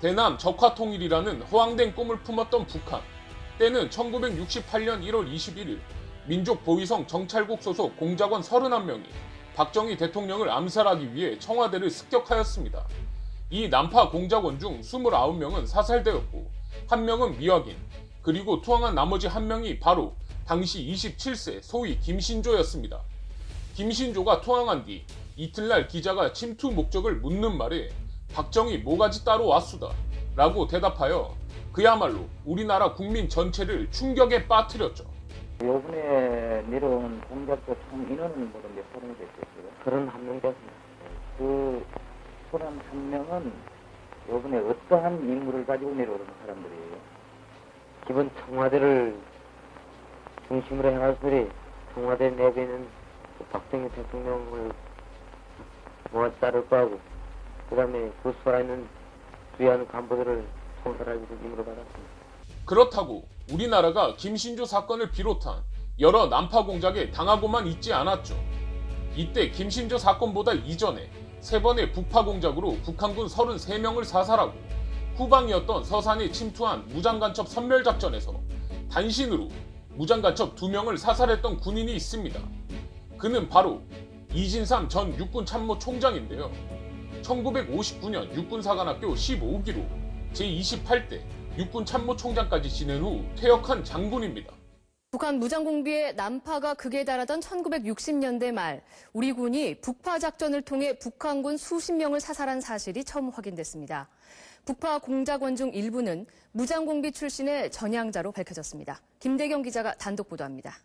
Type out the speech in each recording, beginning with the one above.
대남 적화통일이라는 허황된 꿈을 품었던 북한. 때는 1968년 1월 21일 민족보위성 정찰국 소속 공작원 31명이 박정희 대통령을 암살하기 위해 청와대를 습격하였습니다. 이 난파 공작원 중 29명은 사살되었고 1명은 미확인, 그리고 투항한 나머지 1명이 바로 당시 27세 소위 김신조였습니다. 김신조가 투항한 뒤 이틀날 기자가 침투 목적을 묻는 말에 박정희 뭐가지 따로 왔수다 라고 대답하여 그야말로 우리나라 국민 전체를 충격에 빠뜨렸죠. 요번에 내려온 공작도 총 인원은 모두 몇 사람이 됐었어요? 31명 됐습니다. 그 31명은 요번에 어떠한 임무를 가지고 내려오는 사람들이에요? 기본 청와대를 중심으로 해가지고 청와대 내부에 있는 박정희 대통령을 모아 따를 거하고 그 다음에 그 살아있는 주요한 간부들을 총살하기 위해서 임무를 받았습니다. 그렇다고 우리나라가 김신조 사건을 비롯한 여러 난파 공작에 당하고만 있지 않았죠. 이때 김신조 사건보다 이전에 3번의 북파 공작으로 북한군 33명을 사살하고 후방이었던 서산에 침투한 무장간첩 선멸작전에서 단신으로 무장간첩 2명을 사살했던 군인이 있습니다. 그는 바로 이진삼 전 육군참모총장인데요. 1959년 육군사관학교 15기로 제28대 육군참모총장까지 지낸 후 퇴역한 장군입니다. 북한 무장공비의 난파가 극에 달하던 1960년대 말 우리 군이 북파 작전을 통해 북한군 수십 명을 사살한 사실이 처음 확인됐습니다. 북파 공작원 중 일부는 무장공비 출신의 전향자로 밝혀졌습니다. 김대경 기자가 단독 보도합니다.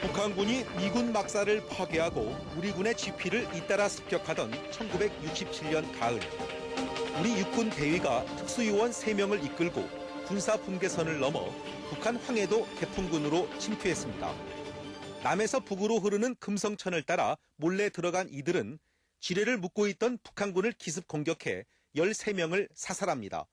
북한군이 미군 막사를 파괴하고 우리 군의 지피를 잇따라 습격하던 1967년 가을, 우리 육군 대위가 특수요원 3명을 이끌고 군사 분계선을 넘어 북한 황해도 개풍군으로 침투했습니다. 남에서 북으로 흐르는 금성천을 따라 몰래 들어간 이들은 지뢰를 묶고 있던 북한군을 기습 공격해 13명을 사살합니다.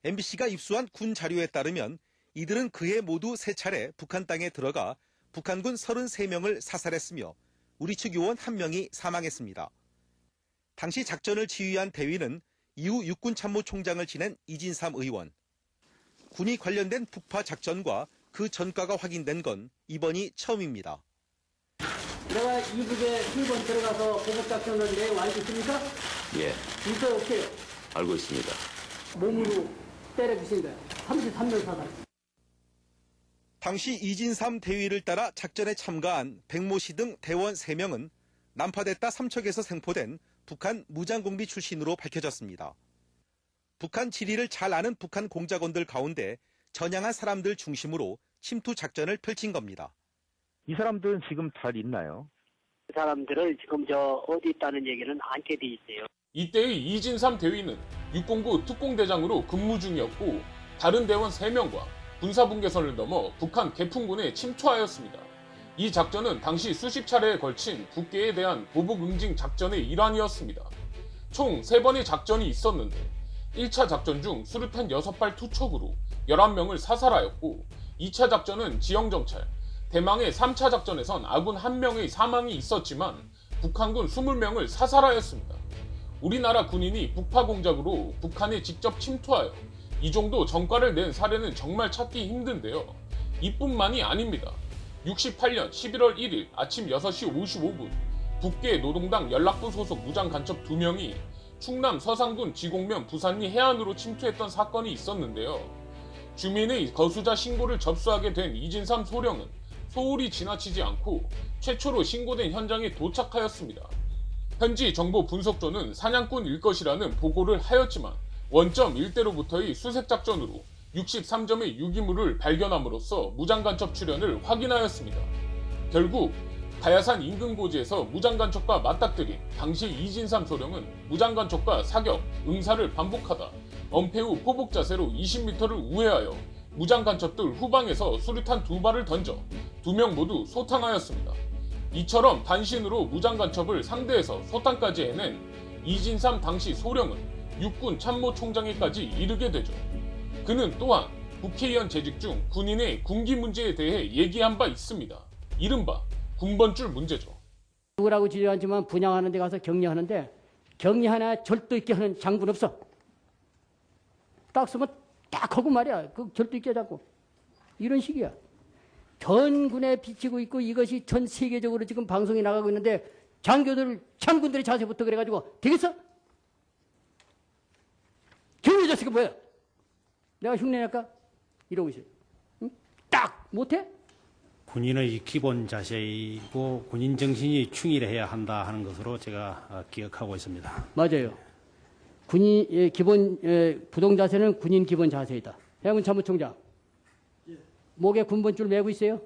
MBC가 입수한 군 자료에 따르면 이들은 그해 모두 3차례 북한 땅에 들어가 북한군 33명을 사살했으며 우리 측 요원 1명이 사망했습니다. 당시 작전을 지휘한 대위는 이후 육군참모총장을 지낸 이진삼 의원. 군이 관련된 북파 작전과 그 전과가 확인된 건 이번이 처음입니다. 내가 이북에 1번 들어가서 보복작전을 내용 알고 있습니까? 예, 진짜 어때요? 알고 있습니다. 몸으로 때려주신 거예요. 33명 사살. 당시 이진삼 대위를 따라 작전에 참가한 백모 씨 등 대원 3명은 난파됐다 삼척에서 생포된 북한 무장공비 출신으로 밝혀졌습니다. 북한 지리를 잘 아는 북한 공작원들 가운데 전향한 사람들 중심으로 침투 작전을 펼친 겁니다. 이 사람들은 지금 잘 있나요? 그 사람들을 지금 어디 있다는 얘기는 않게 돼 있어요. 이때의 이진삼 대위는 육공부 특공대장으로 근무 중이었고 다른 대원 3명과 군사분계선을 넘어 북한 개풍군에 침투하였습니다. 이 작전은 당시 수십 차례에 걸친 북계에 대한 보복 응징 작전의 일환이었습니다. 총 3번의 작전이 있었는데 1차 작전 중 수류탄 6발 투척으로 11명을 사살하였고 2차 작전은 지형정찰, 대망의 3차 작전에선 아군 1명의 사망이 있었지만 북한군 20명을 사살하였습니다. 우리나라 군인이 북파 공작으로 북한에 직접 침투하여 이 정도 전과를 낸 사례는 정말 찾기 힘든데요. 이뿐만이 아닙니다. 68년 11월 1일 아침 6시 55분 북계 노동당 연락부 소속 무장간첩 2명이 충남 서산군 지곡면 부산리 해안으로 침투했던 사건이 있었는데요. 주민의 거수자 신고를 접수하게 된 이진삼 소령은 소홀히 지나치지 않고 최초로 신고된 현장에 도착하였습니다. 현지 정보 분석조는 사냥꾼일 것이라는 보고를 하였지만 원점 일대로부터의 수색작전으로 63점의 유기물을 발견함으로써 무장간첩 출현을 확인하였습니다. 결국 가야산 인근 고지에서 무장간첩과 맞닥뜨린 당시 이진삼 소령은 무장간첩과 사격, 응사를 반복하다 엄폐 후 포복 자세로 20m를 우회하여 무장간첩들 후방에서 수류탄 2발을 던져 2명 모두 소탕하였습니다. 이처럼 단신으로 무장간첩을 상대해서 소탕까지 해낸 이진삼 당시 소령은 육군 참모총장에까지 이르게 되죠. 그는 또한 국회의원 재직 중 군인의 군기 문제에 대해 얘기한 바 있습니다. 이른바 군번줄 문제죠. 누구라고 지휘하지만 분양하는 데 가서 격려하는데 경위 하나 절도 있게 하는 장군 없어. 딱 쓰면 딱 하고 말이야. 그 절도 있게 잡고. 이런 식이야. 전 군에 비치고 있고 이것이 전 세계적으로 지금 방송이 나가고 있는데 장군들의 자세부터 그래가지고 되겠어? 경위 자식이 뭐야? 내가 흉내낼까? 이러고 있어요. 응? 딱 못해? 군인의 기본 자세이고 군인 정신이 충실해야 한다 하는 것으로 제가 기억하고 있습니다. 맞아요. 군인 기본 부동 자세는 군인 기본 자세이다. 해군 참모총장. 목에 군번줄 메고 있어요?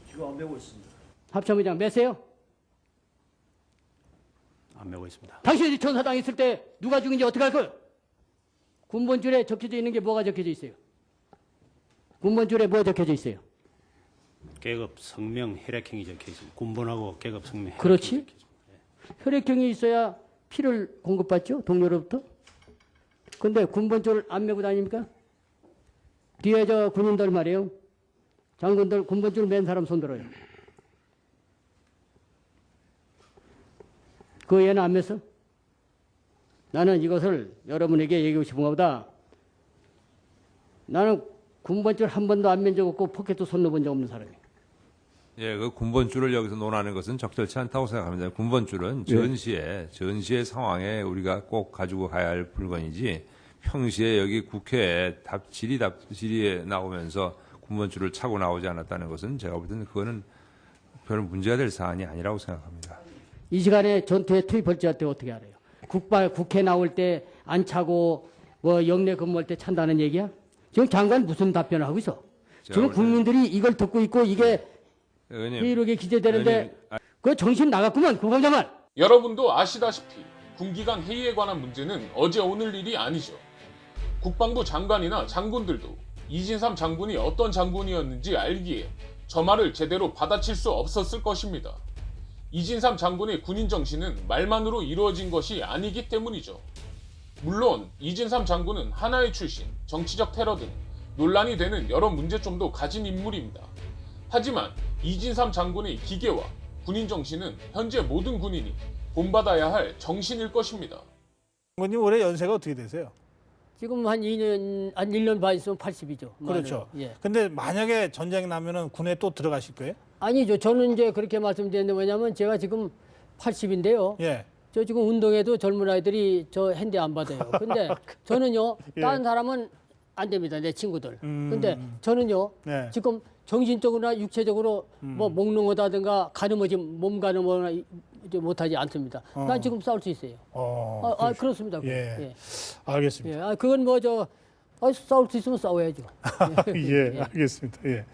지금 안 메고 있습니다. 합참의장 메세요? 안 메고 있습니다. 당신이 천사당 있을 때 누가 죽인지 어떻게 할 거예요? 군번줄에 적혀져 있는 게 뭐가 적혀져 있어요? 군번줄에 뭐 적혀져 있어요? 계급, 성명, 혈액형이 적혀 있습니다. 군번하고 계급, 성명, 혈액형이 그렇지. 적혀 있습니다. 혈액형이 있어야 피를 공급받죠? 동료로부터. 근데 군번줄 안 메고 다닙니까? 뒤에 저 군인들 말이에요. 장군들 군번줄 맨 사람 손 들어요. 그 얘는 안 맸어? 나는 이것을 여러분에게 얘기하고 싶은 것보다 나는 군번줄 한 번도 안 맨 적 없고 포켓도 손 넣어본 적 없는 사람이에요. 예, 그 군번줄을 여기서 논하는 것은 적절치 않다고 생각합니다. 군번줄은 전시의 상황에 우리가 꼭 가지고 가야 할 물건이지 평시에 여기 국회에 질의에 나오면서 군번줄을 차고 나오지 않았다는 것은 제가 볼 때는 그거는 별 문제가 될 사안이 아니라고 생각합니다. 이 시간에 전투에 투입할지 할 때 어떻게 알아요? 국회 나올 때 안 차고 뭐 영내 근무할 때 찬다는 얘기야? 지금 장관 무슨 답변을 하고 있어? 지금 국민들이 이걸 듣고 있고 이게 회의록에 기재되는데 그 정신 나갔구만 국방장관. 여러분도 아시다시피 군기강 회의에 관한 문제는 어제 오늘 일이 아니죠. 국방부 장관이나 장군들도 이진삼 장군이 어떤 장군이었는지 알기에 저 말을 제대로 받아칠 수 없었을 것입니다. 이진삼 장군의 군인 정신은 말만으로 이루어진 것이 아니기 때문이죠. 물론 이진삼 장군은 하나의 출신, 정치적 테러 등 논란이 되는 여러 문제점도 가진 인물입니다. 하지만 이진삼 장군의 기계와 군인 정신은 현재 모든 군인이 본받아야 할 정신일 것입니다. 장군님 올해 연세가 어떻게 되세요? 지금 한 1년 반 있으면 80이죠. 그렇죠. 예. 근데 만약에 전쟁이 나면은 군에 또 들어가실 거예요? 아니죠. 저는 이제 그렇게 말씀드렸는데 뭐냐면 제가 지금 80인데요. 예. 저 지금 운동회도 젊은 아이들이 저 핸디 안 받아요. 근데 저는요, 예. 다른 사람은 안 됩니다. 내 친구들. 근데 저는요, 네. 지금 정신적으로나 육체적으로 뭐 목넘어다든가 가늠하지, 몸 가늠하거나 못하지 않습니다. 난 지금 싸울 수 있어요. 그렇습니다. 예. 알겠습니다. 그건 뭐 싸울 수 있으면 싸워야죠. 예, 알겠습니다. 예.